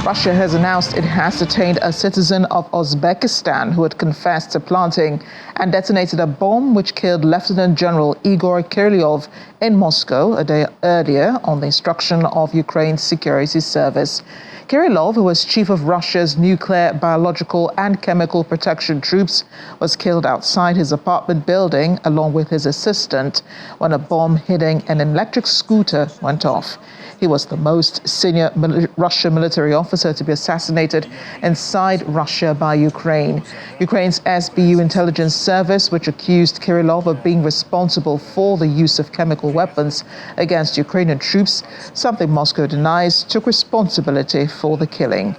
Russia has announced it has detained a citizen of Uzbekistan who had confessed to planting and detonated a bomb which killed Lieutenant General Igor Kirillov in Moscow a day earlier on the instruction of Ukraine's security service. Kirillov, who was chief of Russia's nuclear, biological and chemical protection troops, was killed outside his apartment building along with his assistant when a bomb hitting an electric scooter went off. He was the most senior Russian military officer to be assassinated inside Russia by Ukraine. Ukraine's SBU intelligence service, which accused Kirillov of being responsible for the use of chemical weapons against Ukrainian troops, something Moscow denies, took responsibility for the killing.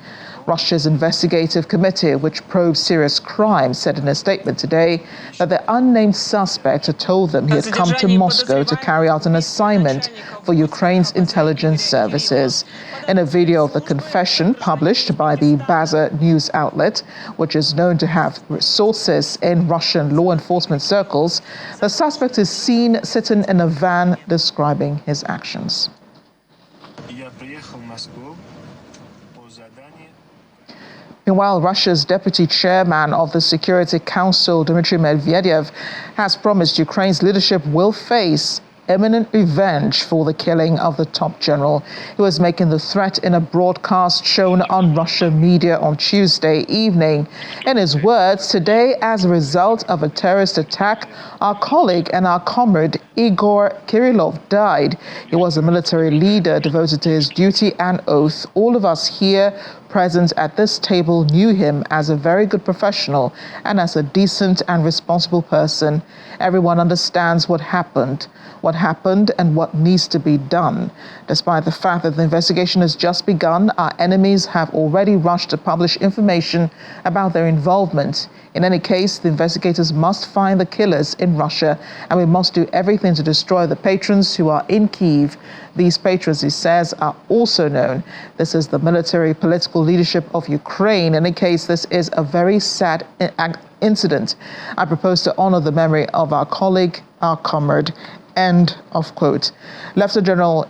Russia's investigative committee, which probes serious crimes, said in a statement today that the unnamed suspect had told them he had come to Moscow to carry out an assignment for Ukraine's intelligence services. In a video of the confession published by the Baza news outlet, which is known to have sources in Russian law enforcement circles, the suspect is seen sitting in a van describing his actions. Meanwhile, Russia's deputy chairman of the Security Council, Dmitry Medvedev, has promised Ukraine's leadership will face imminent revenge for the killing of the top general. He was making the threat in a broadcast shown on Russian media on Tuesday evening. In his words, today, as a result of a terrorist attack, our colleague and our comrade Igor Kirillov died. He was a military leader devoted to his duty and oath. All of us here present at this table knew him as a very good professional and as a decent and responsible person. Everyone understands what happened and what needs to be done. Despite the fact that the investigation has just begun, our enemies have already rushed to publish information about their involvement. In any case, the investigators must find the killers in Russia, and we must do everything to destroy the patrons who are in Kyiv. These patrons, he says, are also known. This is the military political leadership of Ukraine. In any case, this is a very sad incident. I propose to honor the memory of our colleague, our comrade. End of quote. Lieutenant General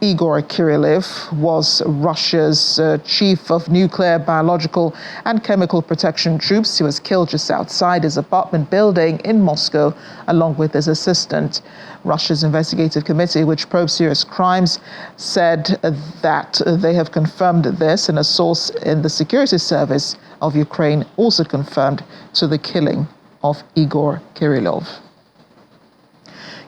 Igor Kirillov was Russia's chief of nuclear, biological and chemical protection troops. He was killed just outside his apartment building in Moscow, along with his assistant. Russia's investigative committee, which probes serious crimes, said that they have confirmed this, and a source in the security service of Ukraine also confirmed to the killing of Igor Kirillov.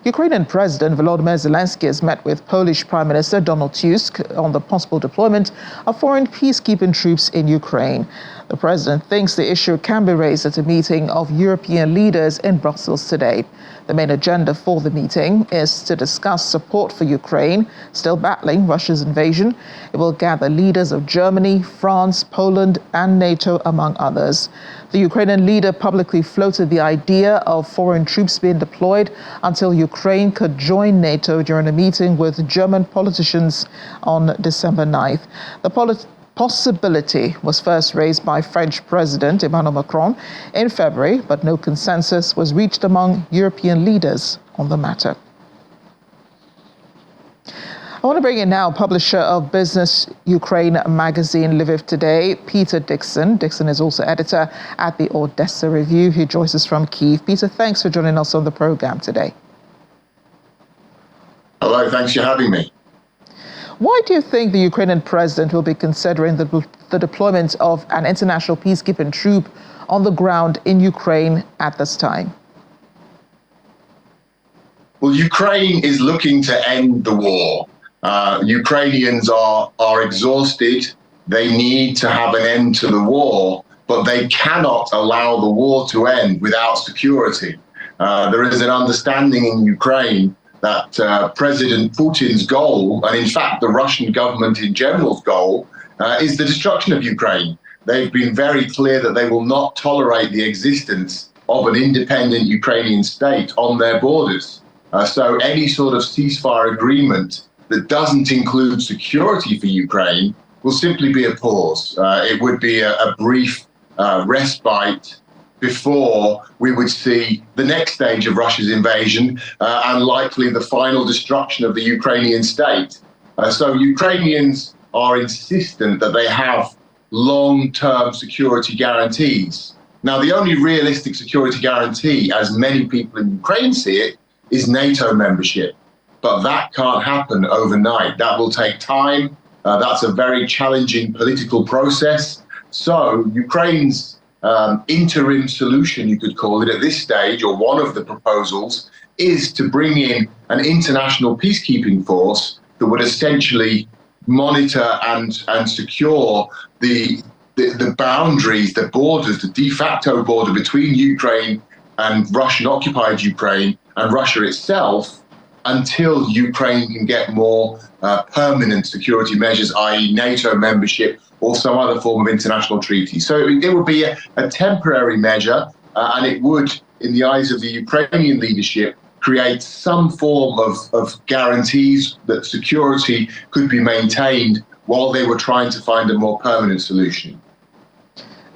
Ukrainian President Volodymyr Zelensky has met with Polish Prime Minister Donald Tusk on the possible deployment of foreign peacekeeping troops in Ukraine. The president thinks the issue can be raised at a meeting of European leaders in Brussels today. The main agenda for the meeting is to discuss support for Ukraine, still battling Russia's invasion. It will gather leaders of Germany, France, Poland, and NATO, among others. The Ukrainian leader publicly floated the idea of foreign troops being deployed until Ukraine could join NATO during a meeting with German politicians on December 9th. The possibility was first raised by French President Emmanuel Macron in February, but no consensus was reached among European leaders on the matter. I want to bring in now publisher of Business Ukraine magazine Lviv Today, Peter Dixon. Dixon is also editor at the Odessa Review. He joins us from Kyiv. Peter, thanks for joining us on the program today. Hello, thanks for having me. Why do you think the Ukrainian president will be considering the deployment of an international peacekeeping troop on the ground in Ukraine at this time? Well, Ukraine is looking to end the war. Ukrainians are exhausted. They need to have an end to the war, but they cannot allow the war to end without security. There is an understanding in Ukraine that President Putin's goal, and in fact the Russian government in general's goal, is the destruction of Ukraine. They've been very clear that they will not tolerate the existence of an independent Ukrainian state on their borders. So any sort of ceasefire agreement that doesn't include security for Ukraine will simply be a pause. It would be a brief respite before we would see the next stage of Russia's invasion and likely the final destruction of the Ukrainian state. So Ukrainians are insistent that they have long-term security guarantees. Now, the only realistic security guarantee, as many people in Ukraine see it, is NATO membership. But that can't happen overnight. That will take time. That's a very challenging political process. So Ukraine's interim solution, you could call it at this stage, or one of the proposals, is to bring in an international peacekeeping force that would essentially monitor and secure the boundaries, the borders, the de facto border between Ukraine and Russian-occupied Ukraine and Russia itself, until Ukraine can get more permanent security measures, i.e. NATO membership or some other form of international treaty. So it would be a temporary measure, and it would, in the eyes of the Ukrainian leadership, create some form of guarantees that security could be maintained while they were trying to find a more permanent solution.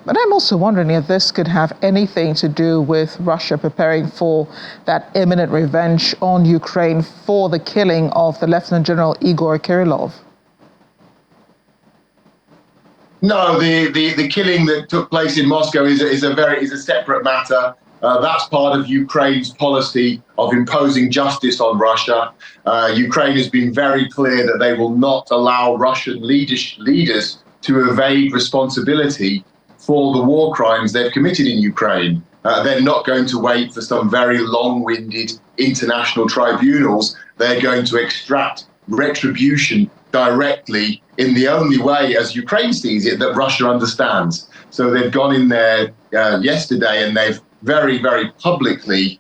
But I'm also wondering if this could have anything to do with Russia preparing for that imminent revenge on Ukraine for the killing of the Lieutenant General Igor Kirillov. No, the killing that took place in Moscow is a separate matter. That's part of Ukraine's policy of imposing justice on Russia. Ukraine has been very clear that they will not allow Russian leaders to evade responsibility for the war crimes they've committed in Ukraine. They're not going to wait for some very long-winded international tribunals. They're going to extract retribution directly in the only way, as Ukraine sees it, that Russia understands. So they've gone in there yesterday and they've very, very publicly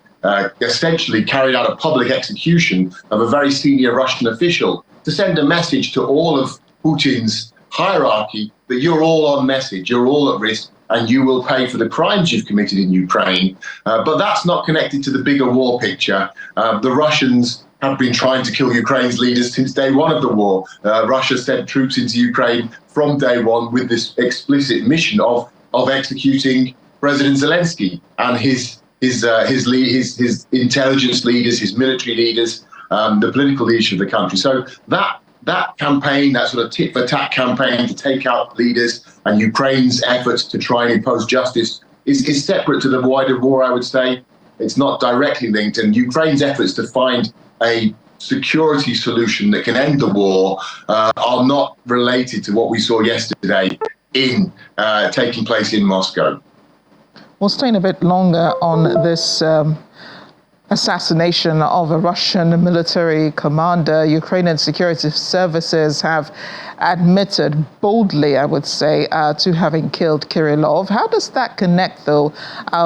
essentially carried out a public execution of a very senior Russian official to send a message to all of Putin's hierarchy that you're all on message, you're all at risk, and you will pay for the crimes you've committed in Ukraine. But that's not connected to the bigger war picture. The Russians have been trying to kill Ukraine's leaders since day one of the war. Russia sent troops into Ukraine from day one with this explicit mission of executing President Zelensky and his intelligence leaders, his military leaders, the political leadership of the country. So that campaign, that sort of tit-for-tat campaign to take out leaders and Ukraine's efforts to try and impose justice is separate to the wider war, I would say. It's not directly linked. And Ukraine's efforts to find a security solution that can end the war are not related to what we saw yesterday in taking place in Moscow. We'll stay a bit longer on this assassination of a Russian military commander. Ukrainian security services have admitted boldly, I would say, to having killed Kirillov. How does that connect, though,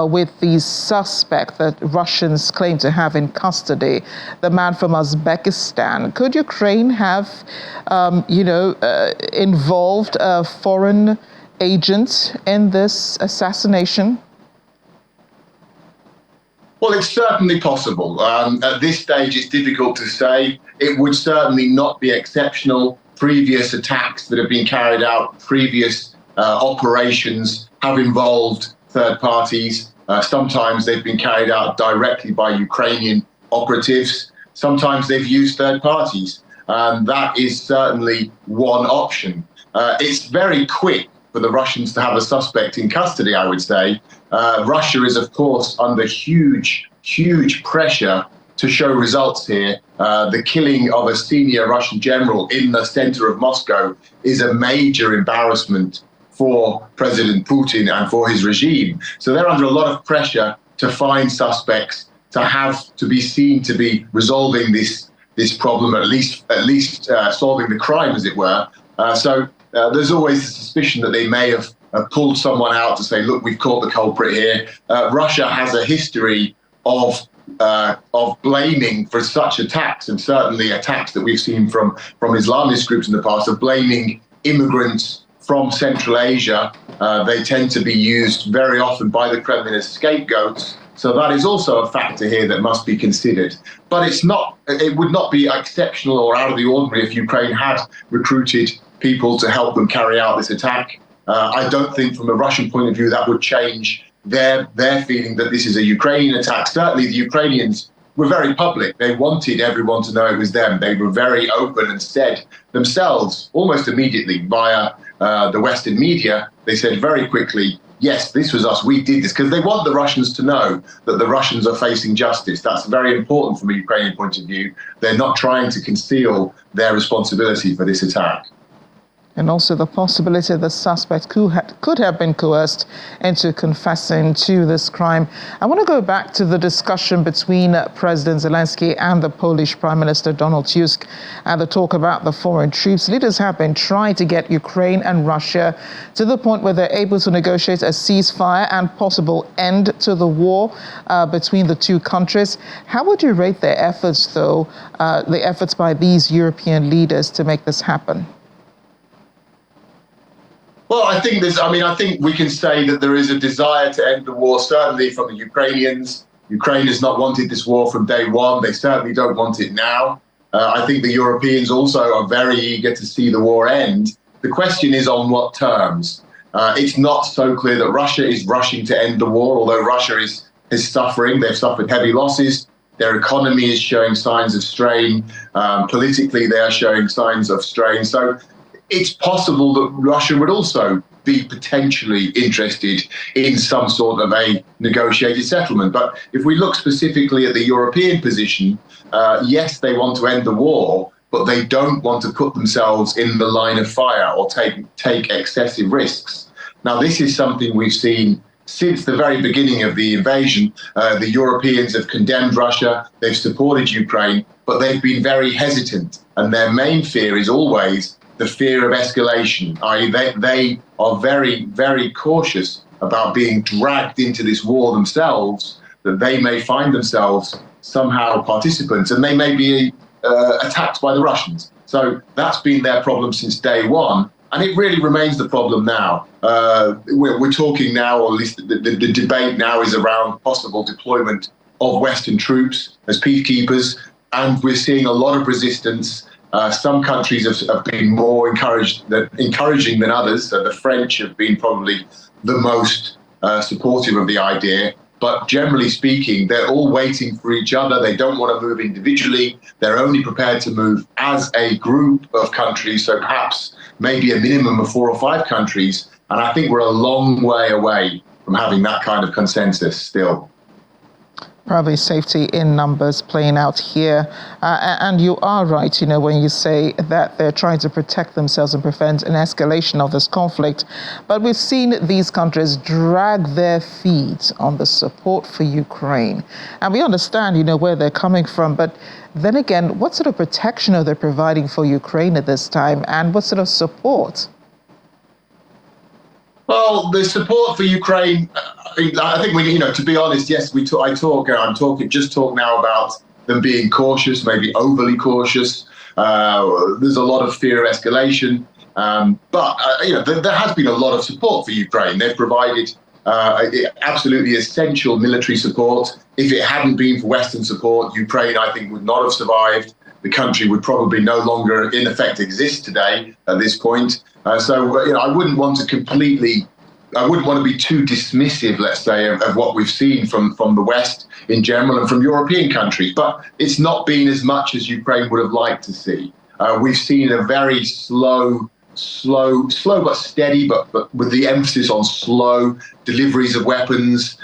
with the suspect that Russians claim to have in custody, the man from Uzbekistan? Could Ukraine have, involved a foreign agent in this assassination? Well, it's certainly possible. At this stage, it's difficult to say. It would certainly not be exceptional. Previous attacks that have been carried out, previous operations have involved third parties. Sometimes they've been carried out directly by Ukrainian operatives. Sometimes they've used third parties. That is certainly one option. It's very quick for the Russians to have a suspect in custody, I would say. Russia is, of course, under huge pressure to show results here. The killing of a senior Russian general in the center of Moscow is a major embarrassment for President Putin and for his regime. So they're under a lot of pressure to find suspects, to be seen to be resolving this problem, at least solving the crime, as it were. So there's always the suspicion that they may have pulled someone out to say, look, we've caught the culprit here. Russia has a history of blaming for such attacks, and certainly attacks that we've seen from Islamist groups in the past, of blaming immigrants from Central Asia. They tend to be used very often by the Kremlin as scapegoats. So that is also a factor here that must be considered. But it would not be exceptional or out of the ordinary if Ukraine had recruited people to help them carry out this attack. I don't think from a Russian point of view that would change their feeling that this is a Ukrainian attack. Certainly the Ukrainians were very public. They wanted everyone to know it was them. They were very open and said themselves, almost immediately via the Western media, they said very quickly, yes, this was us, we did this, because they want the Russians to know that the Russians are facing justice. That's very important from a Ukrainian point of view. They're not trying to conceal their responsibility for this attack. And also the possibility the suspect could have been coerced into confessing to this crime. I want to go back to the discussion between President Zelensky and the Polish Prime Minister Donald Tusk and the talk about the foreign troops. Leaders have been trying to get Ukraine and Russia to the point where they're able to negotiate a ceasefire and possible end to the war between the two countries. How would you rate their efforts, though, the efforts by these European leaders to make this happen? Well, I think we can say that there is a desire to end the war, certainly from the Ukrainians. Ukraine has not wanted this war from day one. They certainly don't want it now. I think the Europeans also are very eager to see the war end. The question is on what terms. It's not so clear that Russia is rushing to end the war, although Russia is suffering. They've suffered heavy losses. Their economy is showing signs of strain. Politically, they are showing signs of strain. So it's possible that Russia would also be potentially interested in some sort of a negotiated settlement. But if we look specifically at the European position, yes, they want to end the war, but they don't want to put themselves in the line of fire or take excessive risks. Now, this is something we've seen since the very beginning of the invasion. The Europeans have condemned Russia, they've supported Ukraine, but they've been very hesitant. And their main fear is always the fear of escalation, i.e. they are very, very cautious about being dragged into this war themselves, that they may find themselves somehow participants and they may be attacked by the Russians. So that's been their problem since day one, and it really remains the problem now. We're talking now, or at least the debate now is around possible deployment of Western troops as peacekeepers, and we're seeing a lot of resistance. Some countries have been more encouraging than others. So the French have been probably the most supportive of the idea. But generally speaking, they're all waiting for each other. They don't want to move individually. They're only prepared to move as a group of countries, so perhaps maybe a minimum of 4 or 5 countries. And I think we're a long way away from having that kind of consensus still. Probably safety in numbers playing out here. And you are right, when you say that they're trying to protect themselves and prevent an escalation of this conflict. But we've seen these countries drag their feet on the support for Ukraine. And we understand, where they're coming from. But then again, what sort of protection are they providing for Ukraine at this time? And what sort of support? Well, the support for Ukraine, I think to be honest, yes, I'm talking now about them being cautious, maybe overly cautious. There's a lot of fear of escalation. But there has been a lot of support for Ukraine. They've provided absolutely essential military support. If it hadn't been for Western support, Ukraine, I think, would not have survived. The country would probably no longer, in effect, exist today at this point. I wouldn't want to be too dismissive, let's say, of what we've seen from the West in general and from European countries. But it's not been as much as Ukraine would have liked to see. We've seen a very slow but steady, but with the emphasis on slow deliveries of weapons.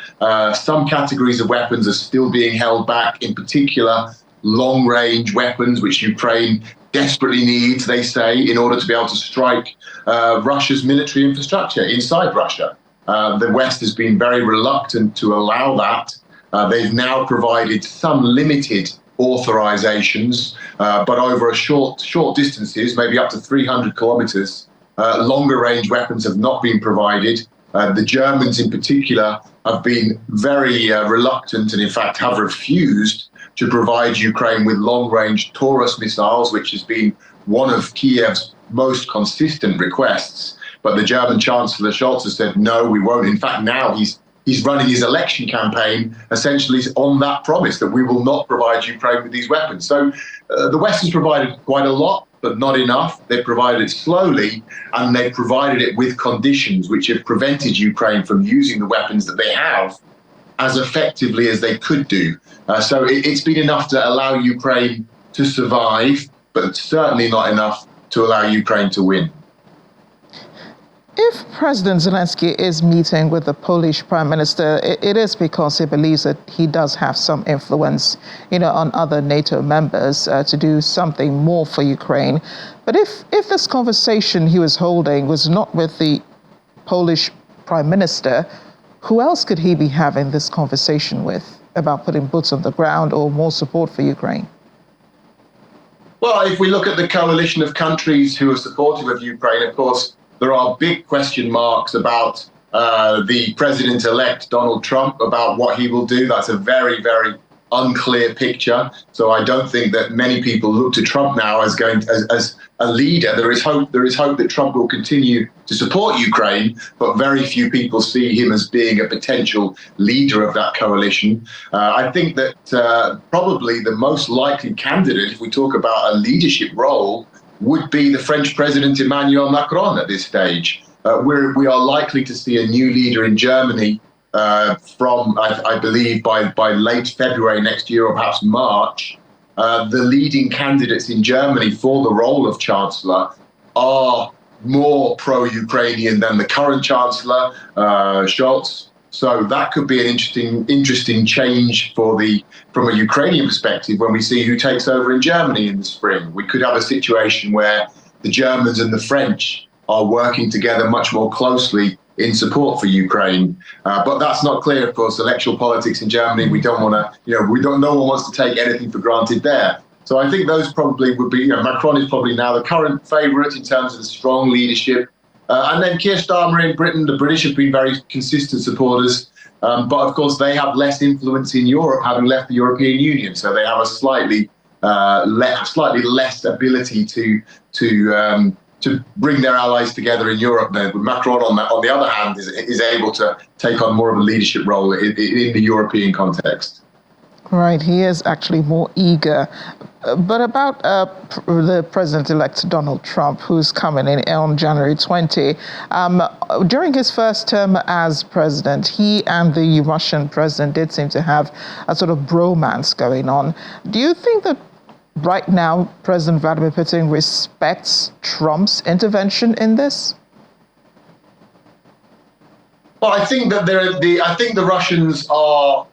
Some categories of weapons are still being held back, in particular long-range weapons, which Ukraine desperately needs, they say, in order to be able to strike Russia's military infrastructure inside Russia. The West has been very reluctant to allow that. They've now provided some limited authorizations, but over short distances, maybe up to 300 kilometers. Longer range weapons have not been provided. The Germans in particular have been very reluctant and in fact have refused to provide Ukraine with long-range Taurus missiles, which has been one of Kiev's most consistent requests. But the German Chancellor Scholz has said, no, we won't. In fact, now he's running his election campaign essentially on that promise that we will not provide Ukraine with these weapons. So the West has provided quite a lot, but not enough. They've provided it slowly, and they've provided it with conditions which have prevented Ukraine from using the weapons that they have as effectively as they could do. So it's been enough to allow Ukraine to survive, but certainly not enough to allow Ukraine to win. If President Zelensky is meeting with the Polish Prime Minister, it is because he believes that he does have some influence, on other NATO members to do something more for Ukraine. But if this conversation he was holding was not with the Polish Prime Minister, who else could he be having this conversation with about putting boots on the ground or more support for Ukraine? Well, if we look at the coalition of countries who are supportive of Ukraine, of course, there are big question marks about the president-elect Donald Trump, about what he will do. That's a very, very unclear picture. So I don't think that many people look to Trump now as a leader. There is hope that Trump will continue to support Ukraine, but very few people see him as being a potential leader of that coalition. I think that probably the most likely candidate, if we talk about a leadership role, would be the French President Emmanuel Macron at this stage. We are likely to see a new leader in Germany from, I believe, by late February next year or perhaps March. The leading candidates in Germany for the role of Chancellor are more pro-Ukrainian than the current Chancellor, Scholz. So that could be an interesting change from a Ukrainian perspective when we see who takes over in Germany in the spring. We could have a situation where the Germans and the French are working together much more closely in support for Ukraine. But that's not clear, of course. Electoral politics in Germany, no one wants to take anything for granted there. So I think those probably would be, Macron is probably now the current favourite in terms of the strong leadership. And then Keir Starmer in Britain, the British have been very consistent supporters. But of course, they have less influence in Europe, having left the European Union. So they have a slightly less ability to bring their allies together in Europe. Macron, on the other hand, is able to take on more of a leadership role in the European context. Right, he is actually more eager. But about the president-elect Donald Trump, who's coming in on January 20, during his first term as president, he and the Russian president did seem to have a sort of bromance going on. Do you think that right now President Vladimir Putin respects Trump's intervention in this? Well, I think that the Russians are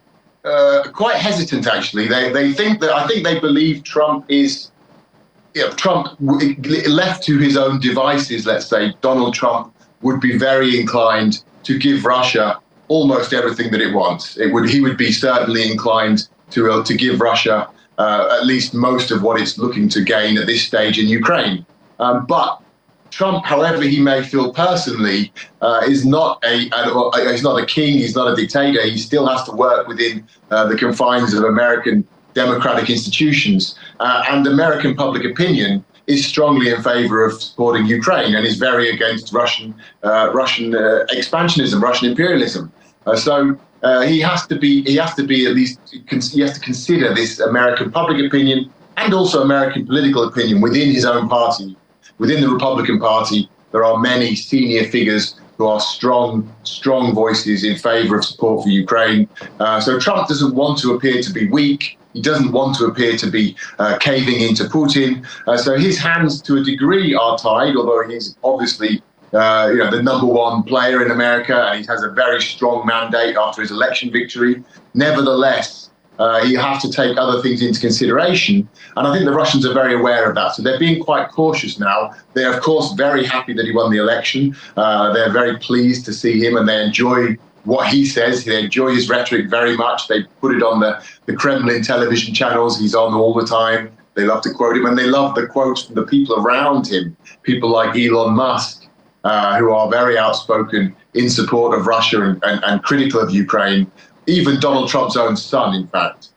quite hesitant. Actually, they think that I think they believe Trump is, Trump left to his own devices. Let's say Donald Trump would be very inclined to give Russia almost everything that it wants. He would be certainly inclined to give Russia at least most of what it's looking to gain at this stage in Ukraine. But Trump, however he may feel personally, is not a king. He's not a dictator. He still has to work within the confines of American democratic institutions. And American public opinion is strongly in favor of supporting Ukraine and is very against Russian expansionism, Russian imperialism. So he has to consider this American public opinion and also American political opinion within his own party. Within the Republican Party, there are many senior figures who are strong voices in favor of support for Ukraine. So Trump doesn't want to appear to be weak. He doesn't want to appear to be caving into Putin. So his hands, to a degree, are tied, although he's obviously the number one player in America, and he has a very strong mandate after his election victory. Nevertheless, you have to take other things into consideration. And I think the Russians are very aware of that. So they're being quite cautious now. They're, of course, very happy that he won the election. They're very pleased to see him, and they enjoy what he says. They enjoy his rhetoric very much. They put it on the Kremlin television channels. He's on all the time. They love to quote him, and they love the quotes from the people around him, people like Elon Musk, who are very outspoken in support of Russia and critical of Ukraine. Even Donald Trump's own son, in fact.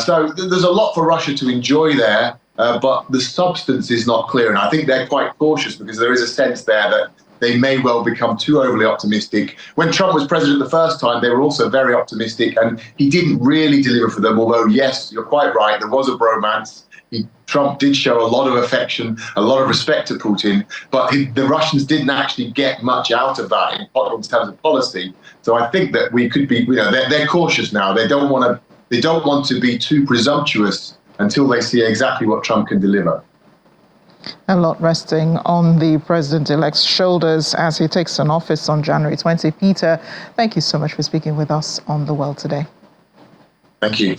So there's a lot for Russia to enjoy there, but the substance is not clear. And I think they're quite cautious because there is a sense there that they may well become too overly optimistic. When Trump was president the first time, they were also very optimistic, and he didn't really deliver for them, although, yes, you're quite right, there was a bromance. Trump did show a lot of affection, a lot of respect to Putin, but the Russians didn't actually get much out of that in terms of policy. So I think that we could be, they're cautious now. They don't want to be too presumptuous until they see exactly what Trump can deliver. A lot resting on the president-elect's shoulders as he takes an office on January 20. Peter, thank you so much for speaking with us on The World Today. Thank you.